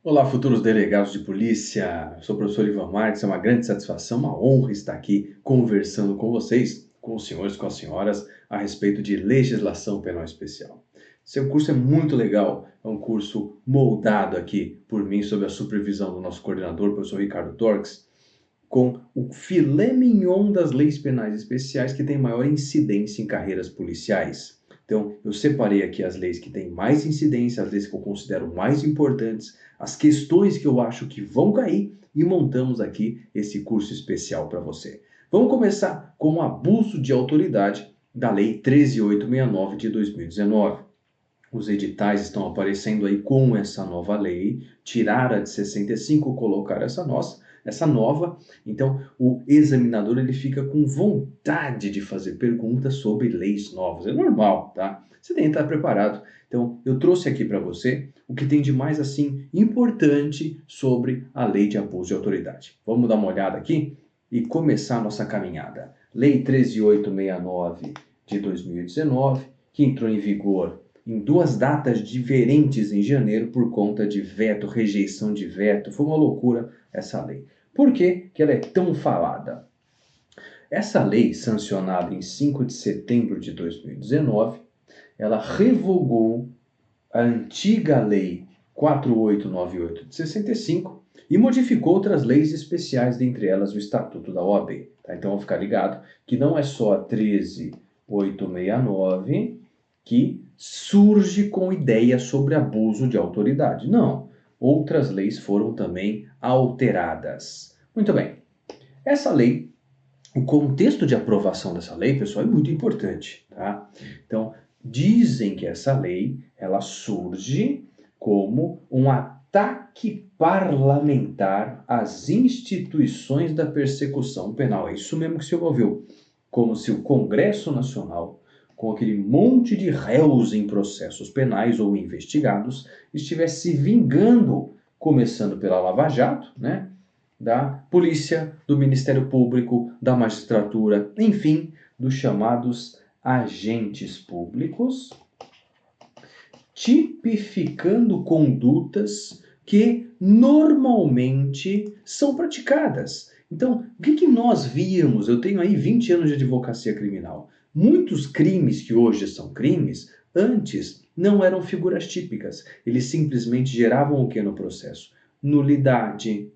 Olá, futuros delegados de polícia. Eu sou o professor Ivan Marques. É uma grande satisfação, uma honra estar aqui conversando com vocês, com os senhores, com as senhoras, a respeito de legislação penal especial. Seu curso é muito legal, é um curso moldado aqui por mim, sob a supervisão do nosso coordenador, o professor Ricardo Torques, com o filé mignon das leis penais especiais que tem maior incidência em carreiras policiais. Então, eu separei aqui as leis que têm mais incidência, as leis que eu considero mais importantes, as questões que eu acho que vão cair e montamos aqui esse curso especial para você. Vamos começar com o abuso de autoridade da Lei 13.869 de 2019. Os editais estão aparecendo aí com essa nova lei, tirar a de 65, colocar essa nova. Então, o examinador ele fica com vontade de fazer perguntas sobre leis novas. É normal, tá? Você tem que estar preparado. Então, eu trouxe aqui para você o que tem de mais assim importante sobre a lei de abuso de autoridade. Vamos dar uma olhada aqui e começar a nossa caminhada. Lei 13.869 de 2019, que entrou em vigor em duas datas diferentes em janeiro por conta de veto, rejeição de veto. Foi uma loucura essa lei. Por que ela é tão falada? Essa lei, sancionada em 5 de setembro de 2019, ela revogou a antiga lei 4898 de 65 e modificou outras leis especiais, dentre elas o Estatuto da OAB. Tá? Então, vamos ficar ligado que não é só a 13.869 que surge com ideia sobre abuso de autoridade. Não, outras leis foram também alteradas. Muito bem, essa lei, o contexto de aprovação dessa lei, pessoal, é muito importante, tá? Então, dizem que essa lei, ela surge como um ataque parlamentar às instituições da persecução penal. É isso mesmo que se ouviu. Como se o Congresso Nacional, com aquele monte de réus em processos penais ou investigados, estivesse se vingando, começando pela Lava Jato, né? Da polícia, do Ministério Público, da magistratura, enfim, dos chamados agentes públicos, tipificando condutas que normalmente são praticadas. Então, o que nós víamos? Eu tenho aí 20 anos de advocacia criminal. Muitos crimes que hoje são crimes, antes não eram figuras típicas. Eles simplesmente geravam o que no processo? Nulidade,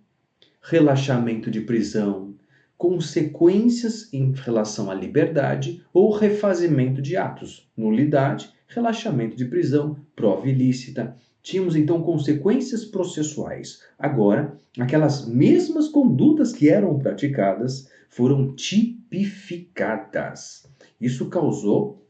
relaxamento de prisão, consequências em relação à liberdade ou refazimento de atos, nulidade, relaxamento de prisão, prova ilícita. Tínhamos então consequências processuais. Agora, aquelas mesmas condutas que eram praticadas foram tipificadas. Isso causou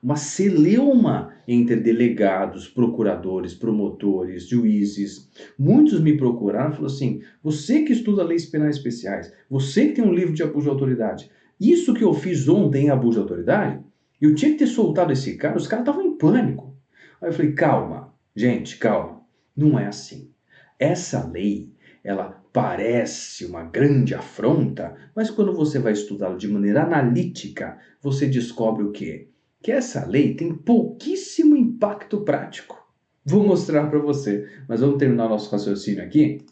uma celeuma entre delegados, procuradores, promotores, juízes. Muitos me procuraram e falaram assim: você que estuda leis penais especiais, você que tem um livro de abuso de autoridade, isso que eu fiz ontem é abuso de autoridade? Eu tinha que ter soltado esse cara, os caras estavam em pânico. Aí eu falei: calma, gente, calma. Não é assim. Essa lei, ela parece uma grande afronta, mas quando você vai estudá-la de maneira analítica, você descobre o quê? Que essa lei tem pouquíssimo impacto prático. Vou mostrar para você, mas vamos terminar nosso raciocínio aqui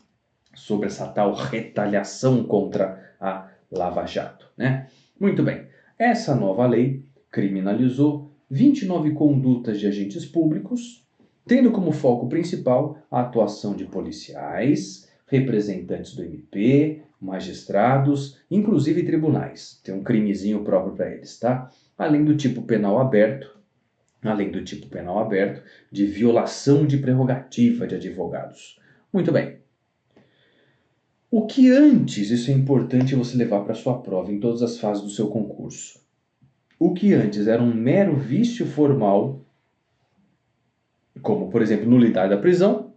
sobre essa tal retaliação contra a Lava Jato, né? Muito bem, essa nova lei criminalizou 29 condutas de agentes públicos, tendo como foco principal a atuação de policiais, representantes do MP, magistrados, inclusive tribunais. Tem um crimezinho próprio para eles, tá? Além do tipo penal aberto de violação de prerrogativa de advogados. Muito bem. O que antes, isso é importante você levar para sua prova em todas as fases do seu concurso. O que antes era um mero vício formal, como por exemplo nulidade da prisão,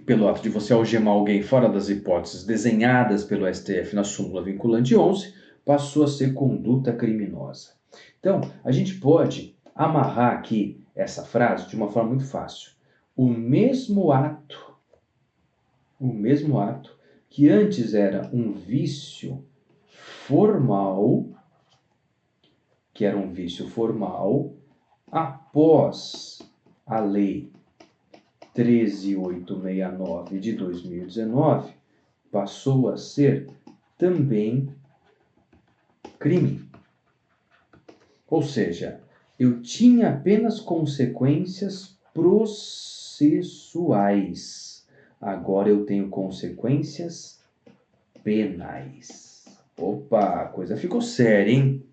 pelo ato de você algemar alguém fora das hipóteses desenhadas pelo STF na súmula vinculante 11, passou a ser conduta criminosa. Então, a gente pode amarrar aqui essa frase de uma forma muito fácil. O mesmo ato que antes era um vício formal, após a lei 13869 de 2019 passou a ser também crime. Ou seja, eu tinha apenas consequências processuais. Agora eu tenho consequências penais. Opa, a coisa ficou séria, hein?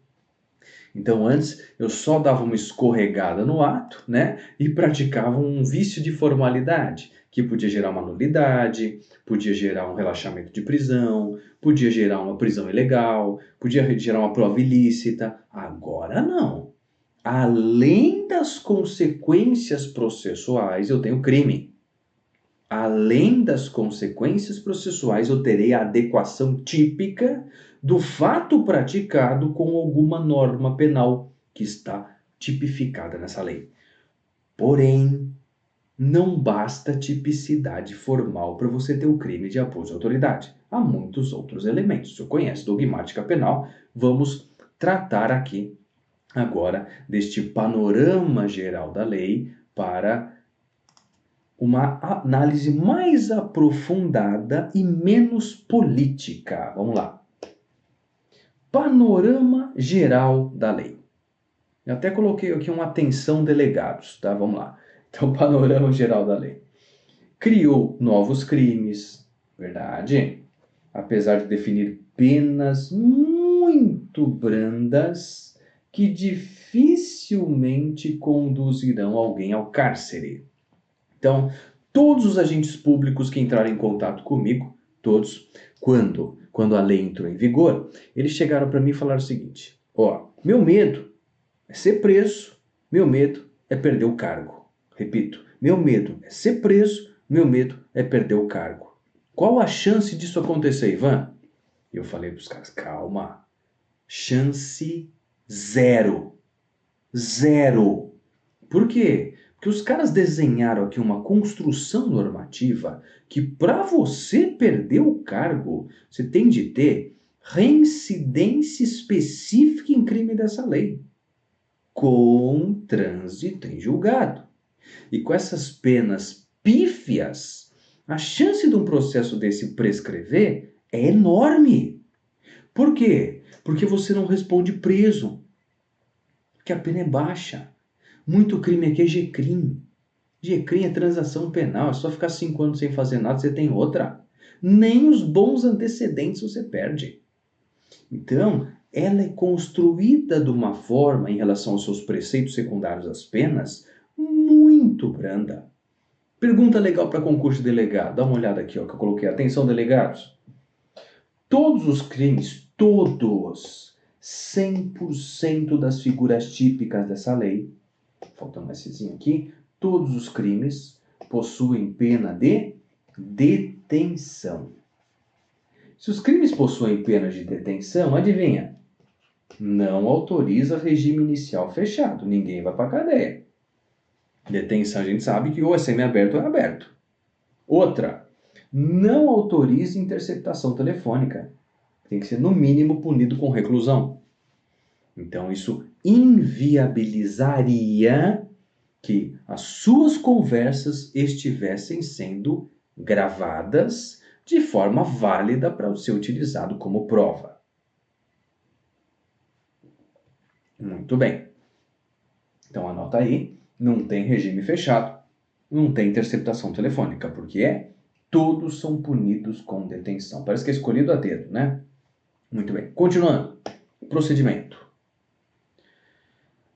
Então antes eu só dava uma escorregada no ato, né? E praticava um vício de formalidade, que podia gerar uma nulidade, podia gerar um relaxamento de prisão, podia gerar uma prisão ilegal, podia gerar uma prova ilícita. Agora não. Além das consequências processuais, eu tenho crime. Além das consequências processuais, eu terei a adequação típica do fato praticado com alguma norma penal que está tipificada nessa lei. Porém, não basta tipicidade formal para você ter o crime de abuso de autoridade. Há muitos outros elementos. Você conhece dogmática penal, vamos tratar aqui agora deste panorama geral da lei para uma análise mais aprofundada e menos política. Vamos lá. Panorama geral da lei. Eu até coloquei aqui uma atenção delegados, tá? Vamos lá. Então, panorama geral da lei. Criou novos crimes, verdade? Apesar de definir penas muito brandas que dificilmente conduzirão alguém ao cárcere. Então, todos os agentes públicos que entraram em contato comigo, todos, quando a lei entrou em vigor, eles chegaram para mim e falaram o seguinte: ó, meu medo é ser preso, meu medo é perder o cargo. Repito, meu medo é ser preso, meu medo é perder o cargo. Qual a chance disso acontecer, Ivan? Eu falei para os caras, calma, chance zero. Zero. Por quê? Porque os caras desenharam aqui uma construção normativa que para você perder o cargo, você tem de ter reincidência específica em crime dessa lei, com trânsito em julgado. E com essas penas pífias, a chance de um processo desse prescrever é enorme. Por quê? Porque você não responde preso, porque a pena é baixa. Muito crime aqui é G-crime. G-crime é transação penal, é só ficar 5 anos sem fazer nada, você tem outra. Nem os bons antecedentes você perde. Então, ela é construída de uma forma, em relação aos seus preceitos secundários às penas, muito branda. Pergunta legal para concurso de delegado. Dá uma olhada aqui, ó, que eu coloquei. Atenção, delegados. Todos os crimes, todos, 100% das figuras típicas dessa lei, faltando um Szinho aqui, todos os crimes possuem pena de detenção. Se os crimes possuem pena de detenção, adivinha? Não autoriza regime inicial fechado. Ninguém vai para a cadeia. Detenção a gente sabe que ou é semiaberto ou é aberto. Outra, não autoriza interceptação telefônica. Tem que ser no mínimo punido com reclusão. Então isso inviabilizaria que as suas conversas estivessem sendo gravadas de forma válida para ser utilizado como prova. Muito bem. Então anota aí, não tem regime fechado, não tem interceptação telefônica, porque todos são punidos com detenção. Parece que é escolhido a dedo, né? Muito bem. Continuando. Procedimento.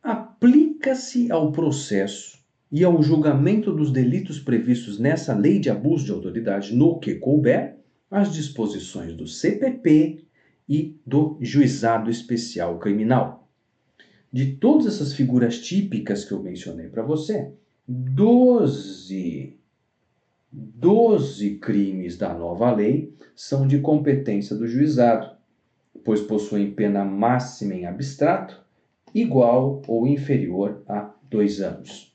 Aplica-se ao processo e ao julgamento dos delitos previstos nessa lei de abuso de autoridade, no que couber, as disposições do CPP e do Juizado Especial Criminal. De todas essas figuras típicas que eu mencionei para você, 12 crimes da nova lei são de competência do juizado, pois possuem pena máxima em abstrato igual ou inferior a 2 anos.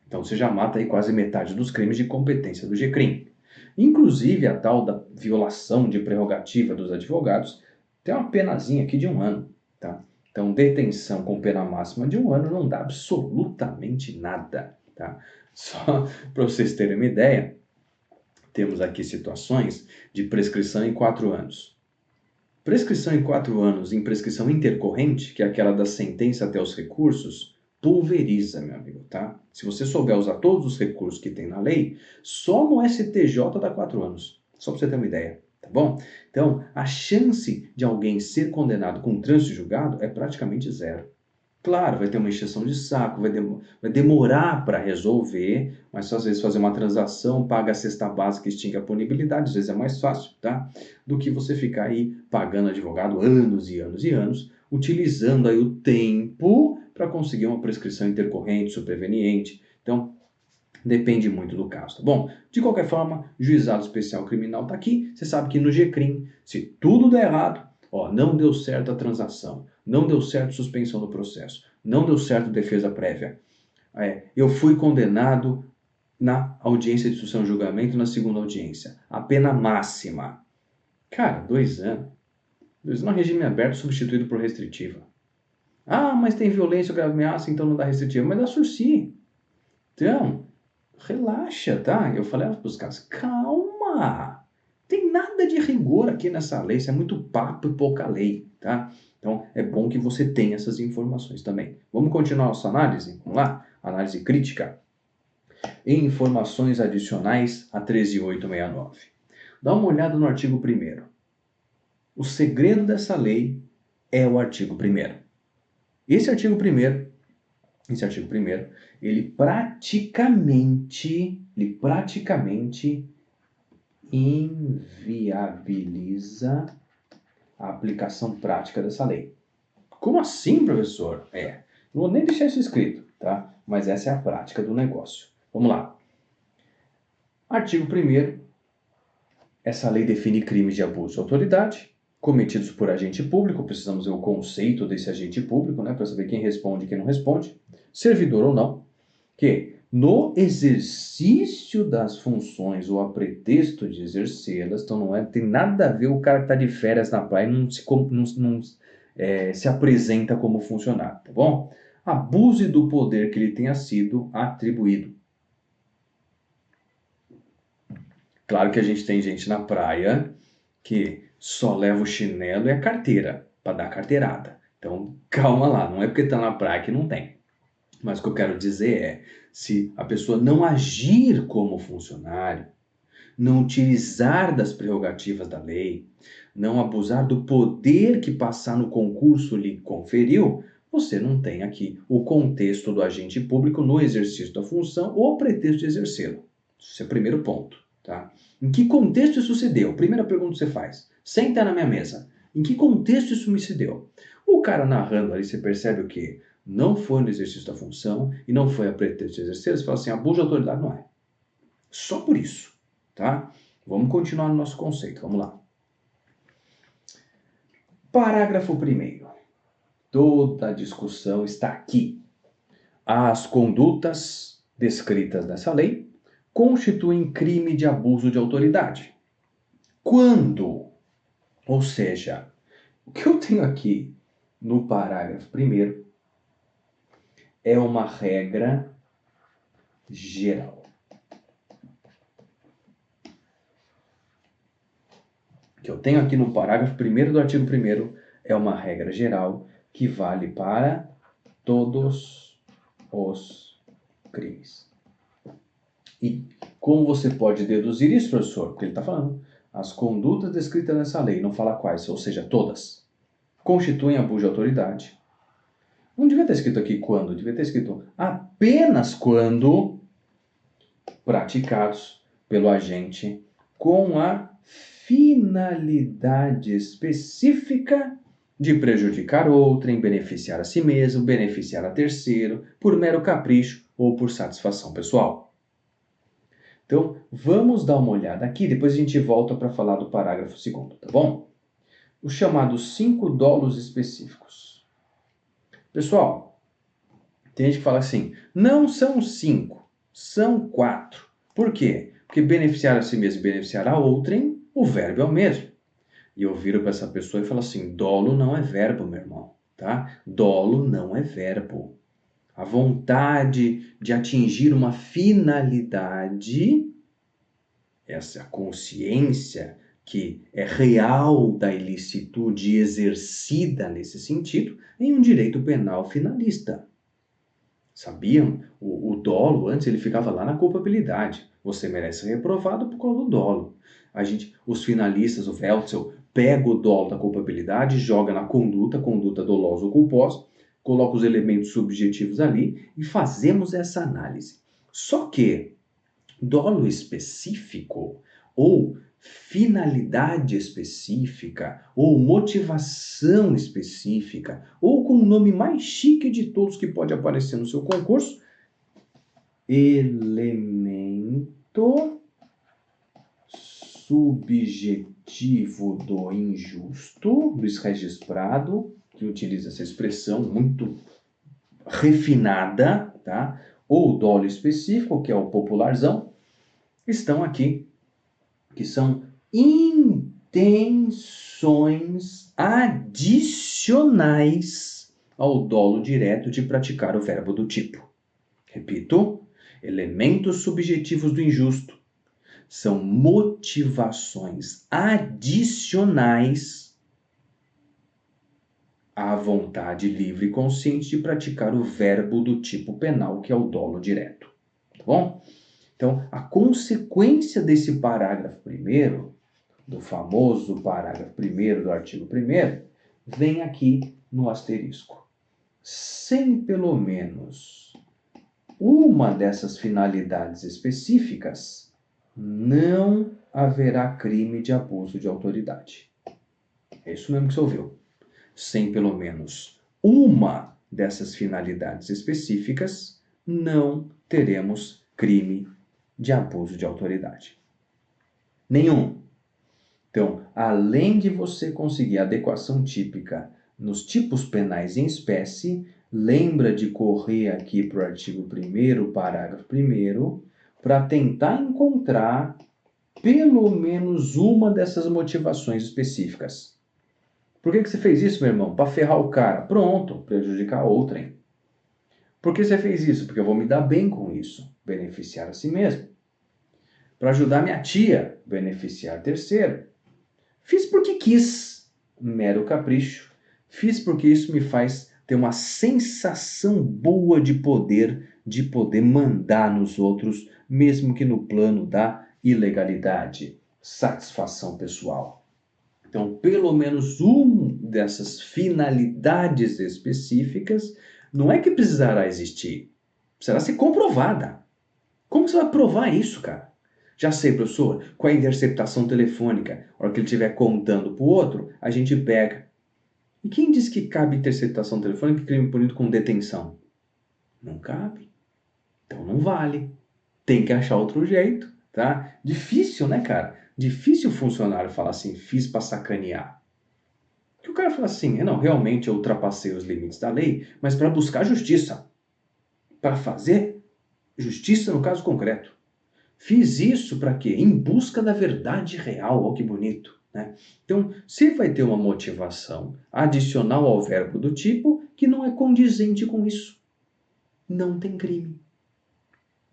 Então você já mata aí quase metade dos crimes de competência do G-crime. Inclusive a tal da violação de prerrogativa dos advogados tem uma penazinha aqui de 1 ano, tá? Então detenção com pena máxima de 1 ano não dá absolutamente nada. tá? Só para vocês terem uma ideia, temos aqui situações de prescrição em 4 anos. Prescrição em 4 anos em prescrição intercorrente, que é aquela da sentença até os recursos, pulveriza, meu amigo, tá? Se você souber usar todos os recursos que tem na lei, só no STJ dá 4 anos. Só para você ter uma ideia, tá bom? Então, a chance de alguém ser condenado com trânsito de julgado é praticamente zero. Claro, vai ter uma encheção de saco, vai demorar para resolver, mas só às vezes fazer uma transação, paga a cesta básica e extingue a punibilidade, às vezes é mais fácil, tá? Do que você ficar aí pagando advogado anos e anos e anos, utilizando aí o tempo para conseguir uma prescrição intercorrente, superveniente. Então, depende muito do caso, tá bom? De qualquer forma, Juizado Especial Criminal está aqui. Você sabe que no GCRIM, se tudo der errado, ó, não deu certo a transação, não deu certo suspensão do processo, não deu certo defesa prévia. Eu fui condenado na audiência de instrução e julgamento, na segunda audiência. A pena máxima. Cara, 2 anos. 2 anos, regime aberto substituído por restritiva. Ah, mas tem violência ou grave ameaça, então não dá restritiva. Mas dá sursi. Então, relaxa, tá? Eu falei para os caras, calma. Tem nada de rigor aqui nessa lei. Isso é muito papo e pouca lei, tá? Então, é bom que você tenha essas informações também. Vamos continuar nossa análise? Vamos lá? Análise crítica. E informações adicionais a 13.869. Dá uma olhada no artigo 1º. O segredo dessa lei é o artigo 1º. Esse artigo 1º, ele praticamente inviabiliza a aplicação prática dessa lei. Como assim, professor? Não vou nem deixar isso escrito, tá? Mas essa é a prática do negócio. Vamos lá. Artigo 1º. Essa lei define crimes de abuso de autoridade cometidos por agente público. Precisamos ver o conceito desse agente público, né? Para saber quem responde e quem não responde. Servidor ou não. Que no exercício das funções ou a pretexto de exercê-las, então não tem nada a ver o cara que está de férias na praia e não se apresenta como funcionário, tá bom? Abuse do poder que lhe tenha sido atribuído. Claro que a gente tem gente na praia que só leva o chinelo e a carteira para dar carteirada. Então, calma lá, não é porque está na praia que não tem. Mas o que eu quero dizer é, se a pessoa não agir como funcionário, não utilizar das prerrogativas da lei, não abusar do poder que passar no concurso lhe conferiu, você não tem aqui o contexto do agente público no exercício da função ou pretexto de exercê-lo. Esse é o primeiro ponto, tá? Em que contexto isso se deu? Primeira pergunta que você faz. Senta na minha mesa. Em que contexto isso me se deu? O cara narrando ali, você percebe o quê? Não foi no exercício da função e não foi a pretexto de exercer, você fala assim, abuso de autoridade não é. Só por isso, tá? Vamos continuar no nosso conceito, vamos lá. Parágrafo 1º. Toda a discussão está aqui. As condutas descritas nessa lei constituem crime de abuso de autoridade. Quando? Ou seja, o que eu tenho aqui no parágrafo 1º é uma regra geral. O que eu tenho aqui no parágrafo 1º do artigo 1º é uma regra geral que vale para todos os crimes. E como você pode deduzir isso, professor? Porque ele está falando, as condutas descritas nessa lei, não fala quais, ou seja, todas, constituem abuso de autoridade. Não devia ter escrito aqui quando, devia ter escrito apenas quando praticados pelo agente com a finalidade específica de prejudicar outrem, beneficiar a si mesmo, beneficiar a terceiro, por mero capricho ou por satisfação pessoal. Então, vamos dar uma olhada aqui, depois a gente volta para falar do parágrafo 2º, tá bom? Os chamados 5 dolos específicos. Pessoal, tem gente que fala assim, não são 5, são 4. Por quê? Porque beneficiar a si mesmo e beneficiar a outrem, o verbo é o mesmo. E eu viro para essa pessoa e falo assim, dolo não é verbo, meu irmão, tá? Dolo não é verbo. a vontade de atingir uma finalidade, essa consciência que é real da ilicitude exercida nesse sentido, em um direito penal finalista. Sabiam? O dolo, antes ele ficava lá na culpabilidade. Você merece ser reprovado por causa do dolo. Os finalistas, o Wetzel, pega o dolo da culpabilidade, joga na conduta dolosa ou culposa, coloca os elementos subjetivos ali e fazemos essa análise. Só que dolo específico ou finalidade específica ou motivação específica ou com o nome mais chique de todos que pode aparecer no seu concurso, elemento subjetivo do injusto. Luiz Regis Prado, que utiliza essa expressão muito refinada, tá? Ou dolo específico, que é o popularzão, estão aqui, que são intenções adicionais ao dolo direto de praticar o verbo do tipo. Repito, elementos subjetivos do injusto são motivações adicionais à vontade livre e consciente de praticar o verbo do tipo penal, que é o dolo direto. Tá bom? Então, a consequência desse parágrafo primeiro, do famoso parágrafo primeiro do artigo 1º, vem aqui no asterisco. Sem pelo menos uma dessas finalidades específicas, não haverá crime de abuso de autoridade. É isso mesmo que você ouviu. Sem pelo menos uma dessas finalidades específicas, não teremos crime de abuso de autoridade. Nenhum. Então, além de você conseguir adequação típica nos tipos penais em espécie, lembra de correr aqui para o artigo 1º, parágrafo 1º, para tentar encontrar pelo menos uma dessas motivações específicas. Por que você fez isso, meu irmão? Para ferrar o cara. Pronto, prejudicar outrem. Por que você fez isso? Porque eu vou me dar bem com isso. Beneficiar a si mesmo. Para ajudar minha tia, beneficiar terceiro. Fiz porque quis, mero capricho. Fiz porque isso me faz ter uma sensação boa de poder mandar nos outros, mesmo que no plano da ilegalidade, satisfação pessoal. Então, pelo menos uma dessas finalidades específicas não é que precisará existir, precisará ser comprovada. Como você vai provar isso, cara? Já sei, professor, com a interceptação telefônica, a hora que ele estiver contando para o outro, a gente pega. E quem diz que cabe interceptação telefônica e crime punido com detenção? Não cabe. Então não vale. Tem que achar outro jeito, tá? Difícil, né, cara? Difícil o funcionário falar assim, fiz para sacanear. Porque o cara fala assim, não, realmente eu ultrapassei os limites da lei, mas para buscar justiça. Para fazer justiça no caso concreto. Fiz isso para quê? Em busca da verdade real. Olha que bonito, né? Então, você vai ter uma motivação adicional ao verbo do tipo que não é condizente com isso. Não tem crime.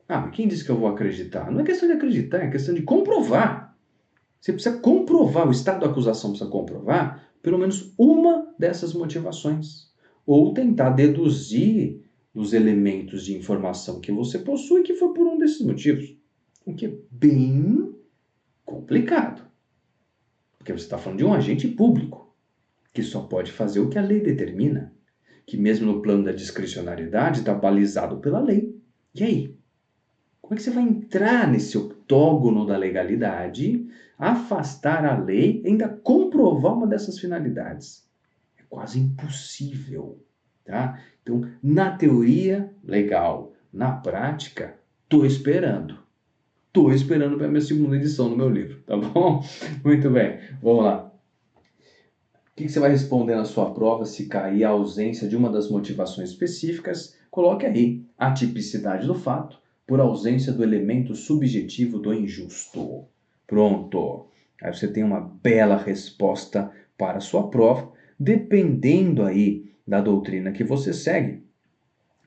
Ah, mas quem disse que eu vou acreditar? Não é questão de acreditar, é questão de comprovar. Você precisa comprovar, o estado da acusação precisa comprovar pelo menos uma dessas motivações. Ou tentar deduzir dos elementos de informação que você possui que foi por um desses motivos. O que é bem complicado. Porque você está falando de um agente público, que só pode fazer o que a lei determina, que mesmo no plano da discricionariedade está balizado pela lei. E aí? Como é que você vai entrar nesse octógono da legalidade, afastar a lei e ainda comprovar uma dessas finalidades? É quase impossível, tá? Então, na teoria, legal. Na prática, estou esperando. Estou esperando para a minha segunda edição do meu livro, tá bom? Muito bem, vamos lá. O que você vai responder na sua prova se cair a ausência de uma das motivações específicas? Coloque aí a tipicidade do fato por ausência do elemento subjetivo do injusto. Pronto. Aí você tem uma bela resposta para a sua prova, dependendo aí da doutrina que você segue.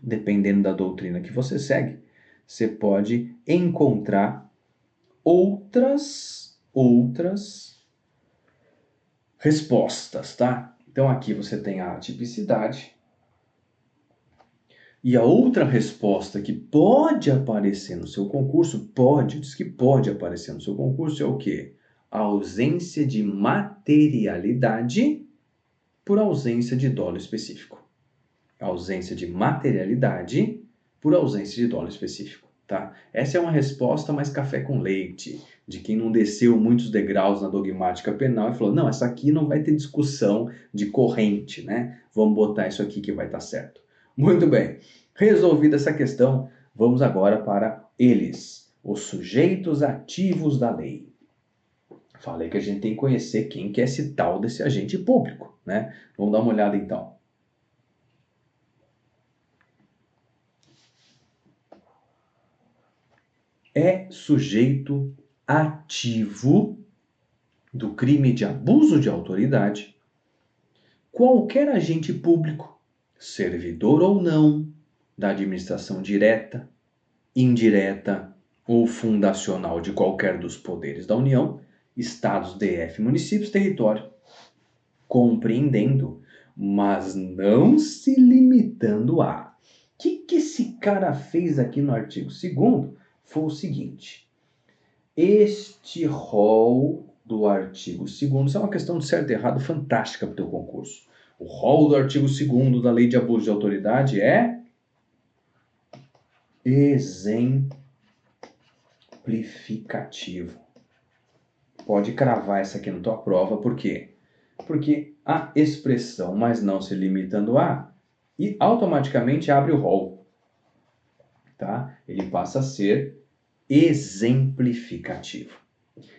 dependendo da doutrina que você segue, você pode encontrar outras respostas, tá? Então aqui você tem a atipicidade. E a outra resposta que pode aparecer no seu concurso, diz que pode aparecer no seu concurso, é o quê? A ausência de materialidade por ausência de dolo específico. A ausência de materialidade por ausência de dolo específico, tá? Essa é uma resposta mais café com leite, de quem não desceu muitos degraus na dogmática penal e falou, não, essa aqui não vai ter discussão de corrente, né? Vamos botar isso aqui que vai estar certo. Muito bem, resolvida essa questão, vamos agora para eles, os sujeitos ativos da lei. Falei que a gente tem que conhecer quem que é esse tal desse agente público, né? Vamos dar uma olhada então. É sujeito ativo do crime de abuso de autoridade qualquer agente público, servidor ou não, da administração direta, indireta ou fundacional de qualquer dos poderes da União, estados, DF, municípios, território, compreendendo, mas não se limitando a. O que esse cara fez aqui no artigo 2º foi o seguinte. Este rol do artigo 2º, isso é uma questão de certo e errado fantástica para o teu concurso. O rol do artigo 2º da Lei de Abuso de Autoridade é exemplificativo. Pode cravar essa aqui na tua prova, por quê? Porque a expressão, mas não se limitando a, e automaticamente abre o rol, tá? Ele passa a ser exemplificativo.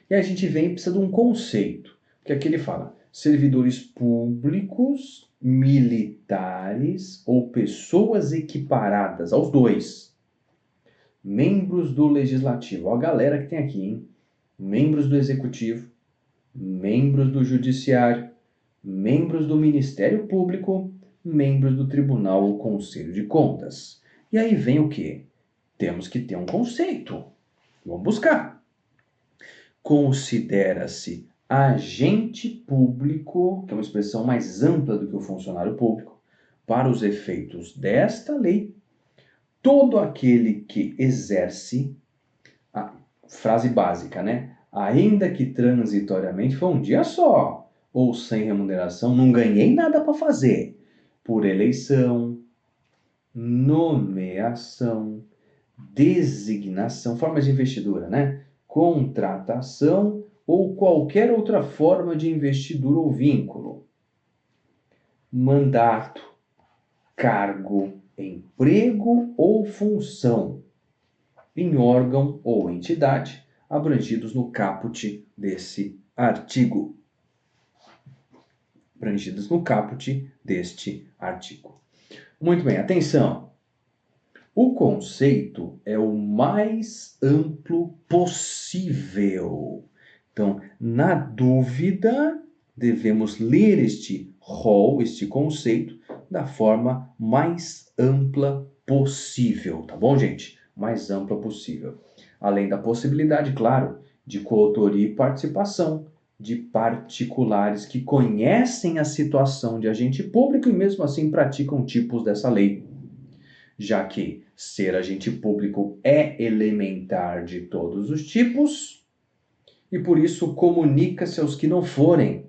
E a gente vem e precisa de um conceito, porque aqui ele fala servidores públicos, militares ou pessoas equiparadas aos dois, membros do legislativo, ó a galera que tem aqui, hein? Membros do executivo, membros do judiciário, membros do Ministério Público, membros do Tribunal ou Conselho de Contas. E aí vem o quê? Temos que ter um conceito. Vamos buscar. Considera-se agente público, que é uma expressão mais ampla do que o funcionário público, para os efeitos desta lei, todo aquele que exerce, a frase básica, né? Ainda que transitoriamente, foi um dia só, ou sem remuneração, não ganhei nada para fazer, por eleição, nomeação, designação, formas de investidura, né? Contratação ou qualquer outra forma de investidura ou vínculo. Mandato, cargo, emprego ou função em órgão ou entidade abrangidos no caput desse artigo. Abrangidos no caput deste artigo. Muito bem, atenção! O conceito é o mais amplo possível. Então, na dúvida, devemos ler este rol, este conceito, da forma mais ampla possível, tá bom, gente? Mais ampla possível. Além da possibilidade, claro, de coautoria e participação de particulares que conhecem a situação de agente público e mesmo assim praticam tipos dessa lei. Já que ser agente público é elementar de todos os tipos e por isso comunica-se aos que não forem.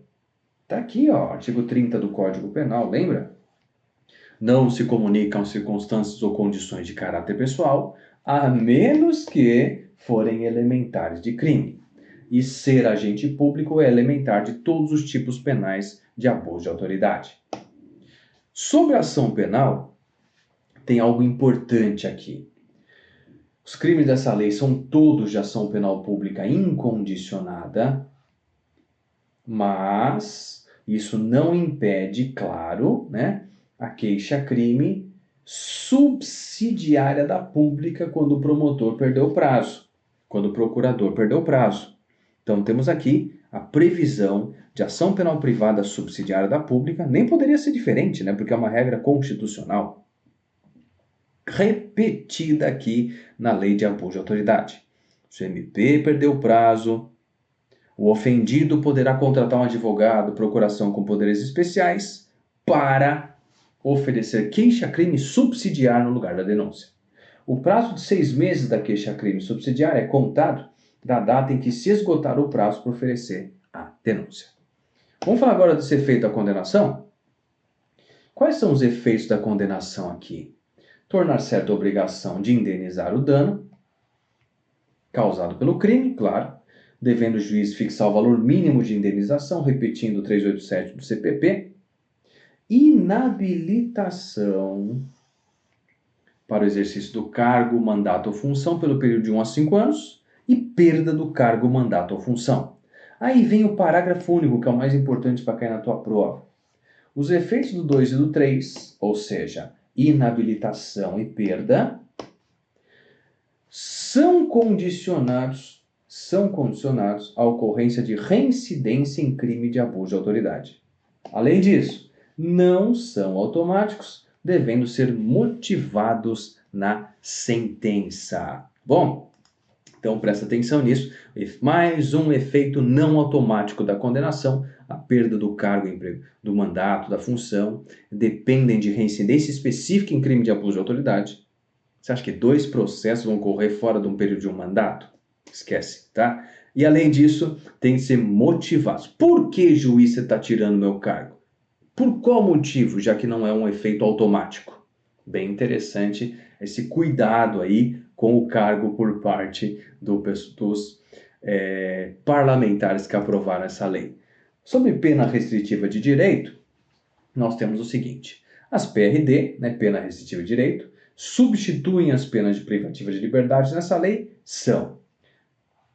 Tá aqui, ó, artigo 30 do Código Penal, lembra? Não se comunicam circunstâncias ou condições de caráter pessoal, a menos que forem elementares de crime. E ser agente público é elementar de todos os tipos penais de abuso de autoridade. Sobre a ação penal, tem algo importante aqui. Os crimes dessa lei são todos de ação penal pública incondicionada, mas isso não impede, claro, né, a queixa-crime subsidiária da pública quando o promotor perdeu o prazo, quando o procurador perdeu o prazo. Então temos aqui a previsão de ação penal privada subsidiária da pública, nem poderia ser diferente, né, porque é uma regra constitucional. repetida aqui na lei de abuso de autoridade. Se o MP perdeu o prazo, o ofendido poderá contratar um advogado, procuração com poderes especiais, para oferecer queixa-crime subsidiária no lugar da denúncia. O prazo de 6 meses da queixa-crime subsidiária é contado da data em que se esgotar o prazo para oferecer a denúncia. Vamos falar agora desse efeito da condenação? Quais são os efeitos da condenação aqui? Tornar certa a obrigação de indenizar o dano causado pelo crime, claro, devendo o juiz fixar o valor mínimo de indenização, repetindo o 387 do CPP. Inabilitação para o exercício do cargo, mandato ou função pelo período de 1 a 5 anos e perda do cargo, mandato ou função. Aí vem o parágrafo único, que é o mais importante para cair na tua prova. Os efeitos do 2 e do 3, ou seja, inabilitação e perda, são condicionados à ocorrência de reincidência em crime de abuso de autoridade. Além disso, não são automáticos, devendo ser motivados na sentença. Bom, então presta atenção nisso. Mais um efeito não automático da condenação, a perda do cargo, emprego, do mandato, da função, dependem de reincidência específica em crime de abuso de autoridade. Você acha que 2 processos vão ocorrer fora de um período de um mandato? Esquece, tá? E além disso, tem que ser motivados. Por que, juiz, você está tirando meu cargo? Por qual motivo, já que não é um efeito automático? Bem interessante esse cuidado aí com o cargo por parte dos parlamentares que aprovaram essa lei. Sobre pena restritiva de direito, nós temos o seguinte. As PRD, pena restritiva de direito, substituem as penas de privativa de liberdade nessa lei são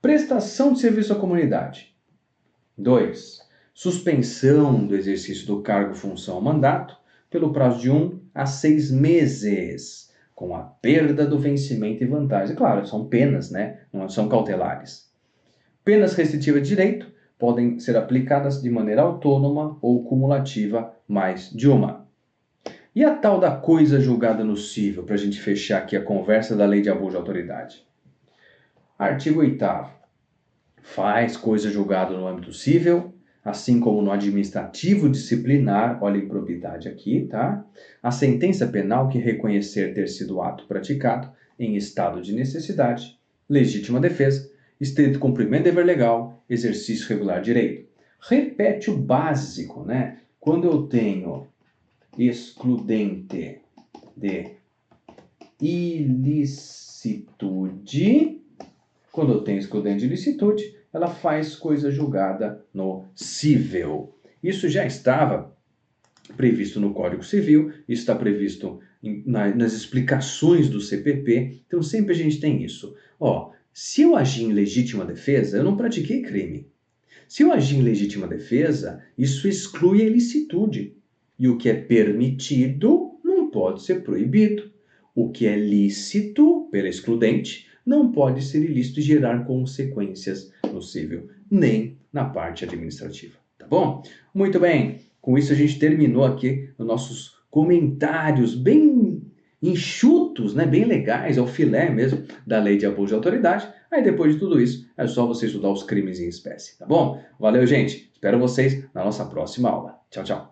prestação de serviço à comunidade. 2. Suspensão do exercício do cargo, função ou mandato pelo prazo de 1 a 6 meses, com a perda do vencimento e vantagem. Claro, são penas, não são cautelares. Penas restritivas de direito podem ser aplicadas de maneira autônoma ou cumulativa, mais de uma. E a tal da coisa julgada no cível, para a gente fechar aqui a conversa da lei de abuso de autoridade? Artigo 8º. Faz coisa julgada no âmbito cível, assim como no administrativo disciplinar, olha a improbidade aqui, tá? A sentença penal que reconhecer ter sido ato praticado em estado de necessidade, legítima defesa, estrito cumprimento de dever legal, exercício regular de direito. Repete o básico, Quando eu tenho excludente de ilicitude, ela faz coisa julgada no cível. Isso já estava previsto no Código Civil, isso está previsto nas explicações do CPP, então sempre a gente tem isso. Se eu agir em legítima defesa, eu não pratiquei crime. Se eu agir em legítima defesa, isso exclui a ilicitude. E o que é permitido não pode ser proibido. O que é lícito, pela excludente, não pode ser ilícito e gerar consequências no cível, nem na parte administrativa. Tá bom? Muito bem. Com isso a gente terminou aqui os nossos comentários bem enxutos, bem legais, é o filé mesmo da lei de abuso de autoridade. Aí depois de tudo isso, é só você estudar os crimes em espécie, tá bom? Valeu, gente. Espero vocês na nossa próxima aula. Tchau, tchau.